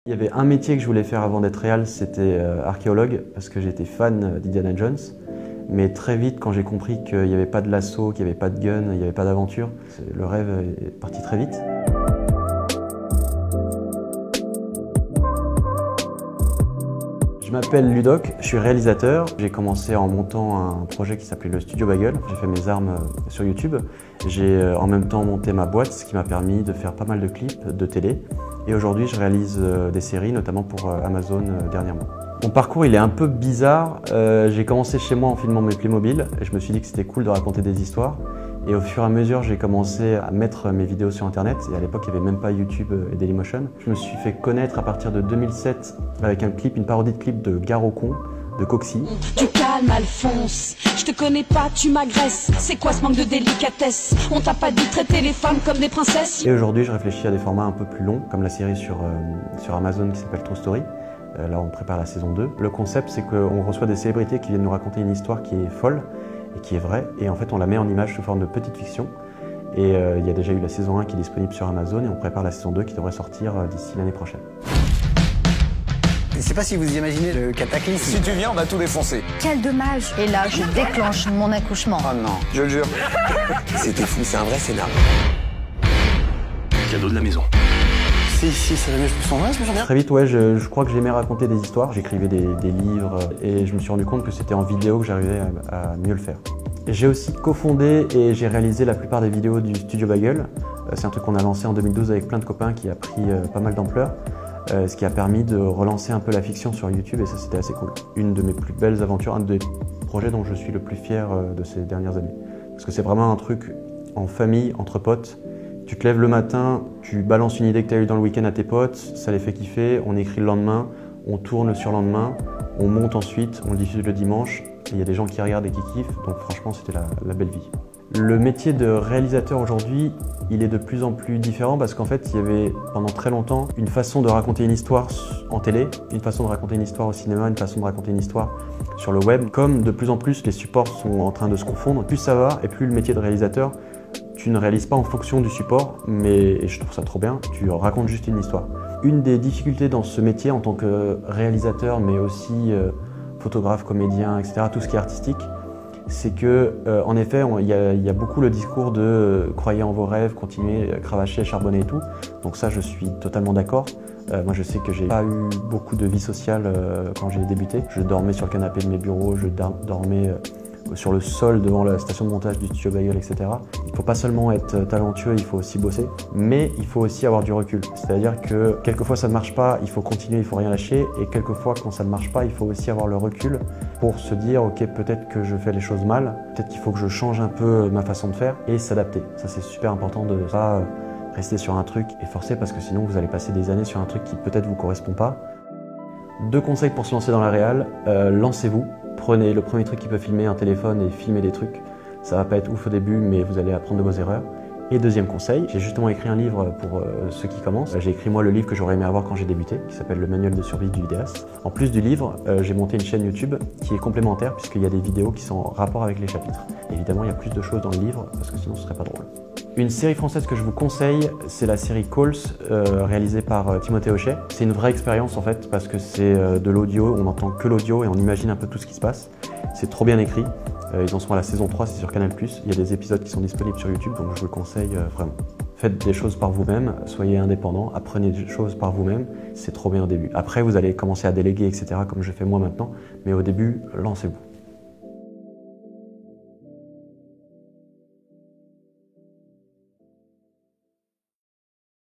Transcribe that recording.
Il y avait un métier que je voulais faire avant d'être réal, c'était archéologue, parce que j'étais fan d'Indiana Jones. Mais très vite, quand j'ai compris qu'il n'y avait pas de lasso, qu'il n'y avait pas de gun, il n'y avait pas d'aventure, le rêve est parti très vite. Je m'appelle Ludoc, je suis réalisateur. J'ai commencé en montant un projet qui s'appelait le Studio Bagel. J'ai fait mes armes sur YouTube. J'ai en même temps monté ma boîte, ce qui m'a permis de faire pas mal de clips de télé. Et aujourd'hui, je réalise des séries, notamment pour Amazon dernièrement. Mon parcours, il est un peu bizarre. J'ai commencé chez moi en filmant mes Playmobil et je me suis dit que c'était cool de raconter des histoires. Et au fur et à mesure, j'ai commencé à mettre mes vidéos sur Internet. Et à l'époque, il n'y avait même pas YouTube et Dailymotion. Je me suis fait connaître à partir de 2007 avec un clip, une parodie de clip de Gare au con, de Coxy. Du calme, Alphonse. Je te connais pas, tu m'agresses. C'est quoi ce manque de délicatesse? On t'a pas dit traiter les femmes comme des princesses? Et aujourd'hui, je réfléchis à des formats un peu plus longs, comme la série sur Amazon qui s'appelle True Story. Là, on prépare la saison 2. Le concept, c'est qu'on reçoit des célébrités qui viennent nous raconter une histoire qui est folle et qui est vraie. Et en fait, on la met en image sous forme de petite fiction. Et il y a déjà eu la saison 1 qui est disponible sur Amazon et on prépare la saison 2 qui devrait sortir d'ici l'année prochaine. Je sais pas si vous imaginez le cataclysme. Si tu viens, on va tout défoncer. Quel dommage. Et là, je déclenche mon accouchement. Oh non, je le jure. C'était fou, c'est un vrai scénario. Cadeau de la maison. Si, ça va mieux, je me sens bien, je me sens bien. Très vite, ouais, je crois que j'aimais raconter des histoires. J'écrivais des livres et je me suis rendu compte que c'était en vidéo que j'arrivais à mieux le faire. J'ai aussi cofondé et j'ai réalisé la plupart des vidéos du Studio Bagel. C'est un truc qu'on a lancé en 2012 avec plein de copains qui a pris pas mal d'ampleur. Ce qui a permis de relancer un peu la fiction sur YouTube et ça c'était assez cool. Une de mes plus belles aventures, un des projets dont je suis le plus fier de ces dernières années. Parce que c'est vraiment un truc en famille, entre potes. Tu te lèves le matin, tu balances une idée que tu as eue dans le week-end à tes potes, ça les fait kiffer, on écrit le lendemain, on tourne le surlendemain, on monte ensuite, on le diffuse le dimanche, et il y a des gens qui regardent et qui kiffent, donc franchement c'était la belle vie. Le métier de réalisateur aujourd'hui, il est de plus en plus différent parce qu'en fait il y avait pendant très longtemps une façon de raconter une histoire en télé, une façon de raconter une histoire au cinéma, une façon de raconter une histoire sur le web. Comme de plus en plus les supports sont en train de se confondre, plus ça va et plus le métier de réalisateur, tu ne réalises pas en fonction du support, et je trouve ça trop bien, tu racontes juste une histoire. Une des difficultés dans ce métier en tant que réalisateur, mais aussi photographe, comédien, etc., tout ce qui est artistique, c'est que, en effet, il y a beaucoup le discours de croyez en vos rêves, continuez, cravacher, charbonner et tout. Donc ça, je suis totalement d'accord. Moi, je sais que j'ai pas eu beaucoup de vie sociale quand j'ai débuté. Je dormais sur le canapé de mes bureaux, je dormais sur le sol devant la station de montage du Studio Bagel, etc. Il ne faut pas seulement être talentueux, il faut aussi bosser, mais il faut aussi avoir du recul. C'est-à-dire que quelquefois ça ne marche pas, il faut continuer, il ne faut rien lâcher, et quelquefois quand ça ne marche pas, il faut aussi avoir le recul pour se dire ok, peut-être que je fais les choses mal, peut-être qu'il faut que je change un peu ma façon de faire et s'adapter. Ça c'est super important de ne pas rester sur un truc et forcer parce que sinon vous allez passer des années sur un truc qui peut-être vous correspond pas. 2 conseils pour se lancer dans la réal, lancez-vous. Prenez le premier truc qui peut filmer un téléphone et filmez des trucs. Ça va pas être ouf au début, mais vous allez apprendre de vos erreurs. Et deuxième conseil, j'ai justement écrit un livre pour ceux qui commencent. J'ai écrit moi le livre que j'aurais aimé avoir quand j'ai débuté, qui s'appelle Le manuel de survie du vidéaste. En plus du livre, j'ai monté une chaîne YouTube qui est complémentaire puisqu'il y a des vidéos qui sont en rapport avec les chapitres. Et évidemment, il y a plus de choses dans le livre parce que sinon ce serait pas drôle. Une série française que je vous conseille, c'est la série Calls, réalisée par Timothée Hochet. C'est une vraie expérience en fait, parce que c'est de l'audio, on n'entend que l'audio et on imagine un peu tout ce qui se passe. C'est trop bien écrit, ils en sont à la saison 3, c'est sur Canal+. Il y a des épisodes qui sont disponibles sur YouTube, donc je vous le conseille vraiment. Faites des choses par vous-même, soyez indépendant, apprenez des choses par vous-même, c'est trop bien au début. Après, vous allez commencer à déléguer, etc., comme je fais moi maintenant, mais au début, lancez-vous.